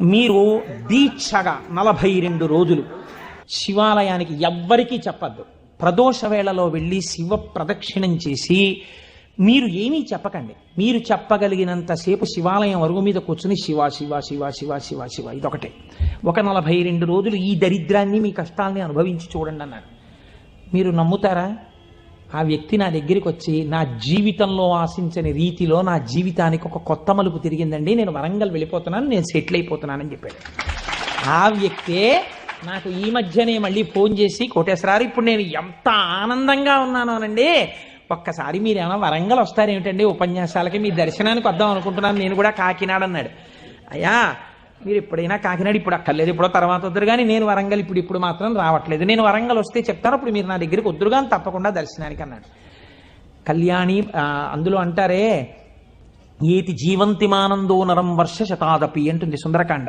మీరు దీక్షగా 42 రోజులు శివాలయానికి ఎవ్వరికీ చెప్పద్దు. ప్రదోష వేళలో వెళ్ళి శివ ప్రదక్షిణం చేసి మీరు ఏమీ చెప్పకండి. మీరు చెప్పగలిగినంతసేపు శివాలయం అరుగు మీద కూర్చుని శివ శివ శివ శివ శివ శివ ఇదొకటే. ఒక 42 రోజులు ఈ దరిద్రాన్ని మీ కష్టాలని అనుభవించి చూడండి అన్నారు. మీరు నమ్ముతారా? ఆ వ్యక్తి నా దగ్గరికి వచ్చి నా జీవితంలో ఆశించని రీతిలో నా జీవితానికి ఒక కొత్త మలుపు తిరిగిందండి, నేను వరంగల్ వెళ్ళిపోతున్నాను, నేను సెటిల్ అయిపోతున్నానని చెప్పాడు. ఆ వ్యక్తే నాకు ఈ మధ్యనే మళ్ళీ ఫోన్ చేసి, కోటేశ్వరారు ఇప్పుడు నేను ఎంత ఆనందంగా ఉన్నాను అనండి, ఒక్కసారి మీరు ఏమైనా వరంగల్ వస్తారేమిటండి ఉపన్యాసాలకి, మీ దర్శనానికి వద్దాం అనుకుంటున్నాను, నేను కూడా కాకినాడ అన్నాడు. అయ్యా మీరు ఎప్పుడైనా కాకినాడ ఇప్పుడు అక్కర్లేదు, ఎప్పుడో తర్వాత వద్దురు కానీ నేను వరంగల్ ఇప్పుడు మాత్రం రావట్లేదు, నేను వరంగల్ వస్తే చెప్తాను, అప్పుడు మీరు నా దగ్గరికి వద్దురు కానీ తప్పకుండా దర్శనానికి అన్నాడు. కళ్యాణి అందులో అంటారే ఏతి జీవంతిమానందో నరం వర్ష శతాదపి అంటుంది సుందరకాండ.